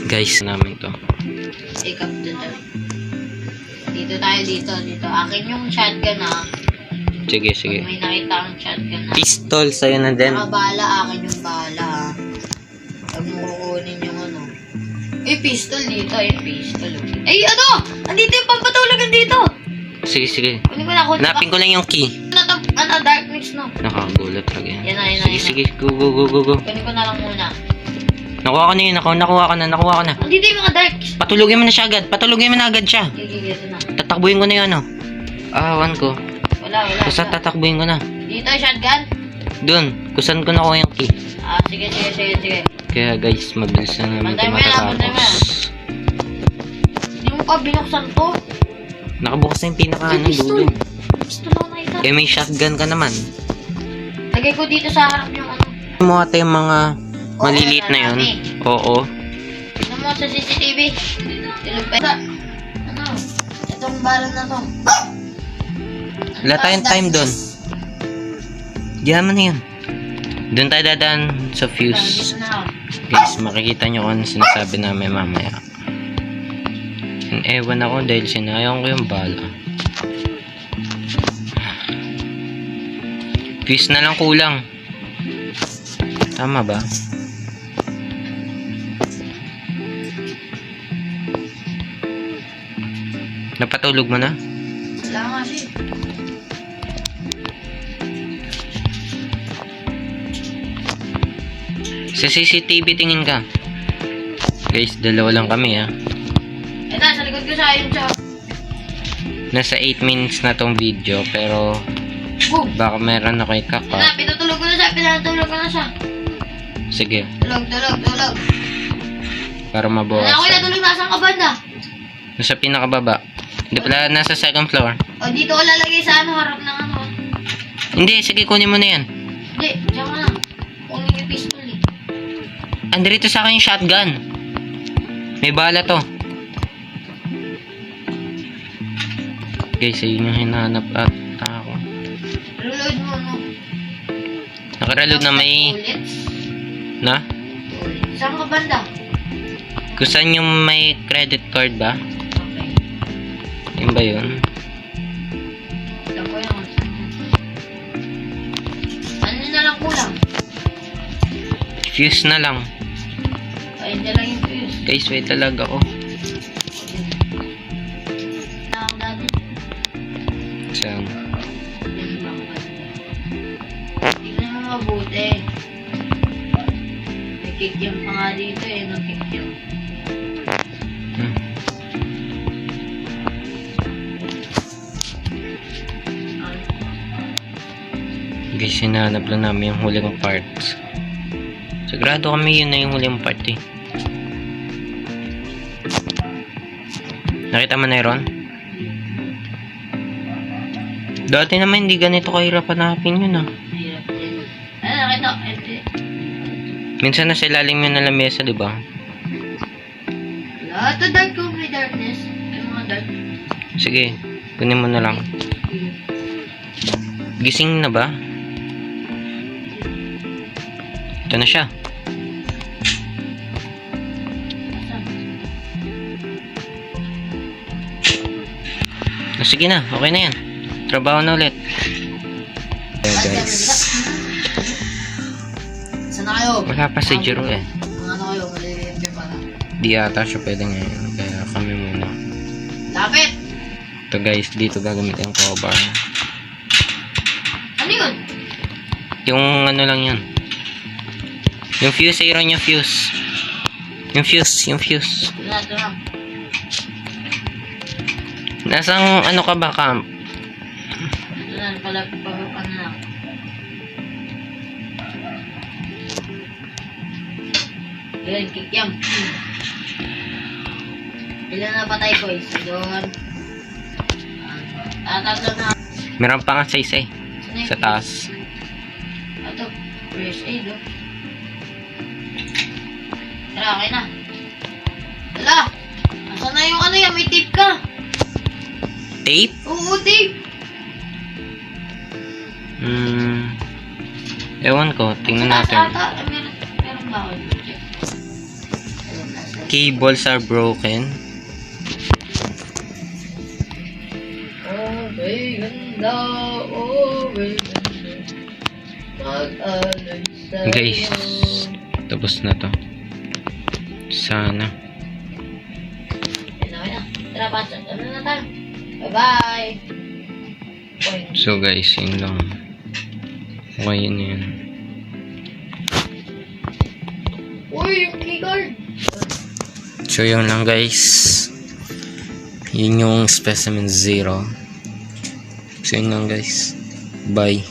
Guys, namin to. Take up dito. Dito tayo, dito. Akin yung shotgun Sige, sige. Pag may nakita akong shotgun Pistol, sa'yo na din. Saka bala, akin yung bala Pag mo kukunin yung pistol dito. Pistol. Andito yung pampatulagan dito. Sige, sige. Kunin ko na. Hanapin ko lang yung key. Dark mix, no? Nakagulat talaga yan. Yan Sige, sige. Go. Kunin ko na lang muna. Nakuha ko na yun. Nakuha ko na. Andito yung mga dark. Patulugin mo na siya agad. Patulugin mo na agad siya. Ito na. Tatakbuhin ko na yun, Awan ko. Wala. Basta tatakbuhin ko na. Dito yung shotgun. Doon. Kusan ko nakuha yung key. Sige. Kaya guys, mabilis na namin ito Bantay mo yan. matatapos. Hindi mo pa binuksan to. Nakabukas na yung dulo. Pistol ako nakita. Eh, may shotgun ka naman. Lagay ko dito sa harap yung Mo ata yung mga maliliit na yun. Oo. Tignan mo sa CCTV. Tilog pa. Itong balang na to. Wala tayong time doon. Diyan mo na yun. Doon tayo dadaan sa fuse. Dito na. Guys, makikita nyo kung ano sinasabi namin mamaya. Ewan ako dahil sinayang ko yung bala. Fuse na lang kulang. Tama ba? Napatulog mo na? Wala nga siya. Sa CCTV tingin ka. Guys, dalawa lang kami Ito, sa likod ko sa ayun siya. Nasa 8 minutes na tong video pero Boom! baka meron na kay kaka. Pinatulog ko na siya. Sige, Tulog. para mabawasan. Ako natulog nasaan ka banda? Nasa pinakababa. Hindi pala, nasa second floor. O, dito ko lalagay sa harap ng Hindi, sige, kunin mo na yan. Hindi, diyan ka na. Kunin yung pistol Andrito sa akin yung shotgun. May bala to. Guys, ayun yung hinahanap at ako. Reload mo, Nakareload na may... Bullets? Na? Saan ka banda? Kung saan yung may credit card ba? Okay. Yun ba yun? Saan ko yan? Ano na lang kulang? Fuse na lang. Ayun na lang yung fuse. Guys, wait talaga ako. Saan? Tignan mo mabuti. May kikyam pa nga dito kikyam. Guys, hinahanap lang namin yung huling parts. Sigurado kami yun na yung huling part Nakita mo na yun? Dati naman hindi ganito kahirap hanapin yun Mahirap din. Nakita ko. Minsan nasa ilalim yun na lamesa, di ba? Ito dark ko. May darkness. May mga dark. Sige, kunin mo na lang. Gising na ba? Ito na siya. Sige na, okay na yan. Trabaho na ulit. Ayan guys. Saan na kayo? Wala pa si Jiro Mga ano kayo? Maliliit kayo para. Di ata siya pwede ngayon. Kaya kami muna. Lapit! Ito guys, dito gagamitin yung crowbar. Ano yun? Yung ano lang yan. Yung fuse, Aaron, yung fuse. Yung fuse. Ito na. Nasang ano ka ba, camp? Ito na. Pagpapapan na. Ayan, kikyam. Ilan na patay ko? Isa doon. Tatlo na. Meron pa nga sa isa sa taas. Ito, first aid Tara, okay na. Wala! Asan na yung ano yan? May tape ka! Tape? Oo, tape! Ewan ko, tingnan natin. Meron ba ako? Check. Ayun, nasa cables are broken. Okay, ganda. Okay, ganda. Mag-alay sa'yo. Guys, tapos na to. Sana. Okay na. Tara, pasok. Ano na tayo? Bye-bye. Point. So guys, yun lang. Okay, yun yun. Uy, yung keycard. So yun lang guys. Yun yung specimen 0. So yun lang guys. Bye.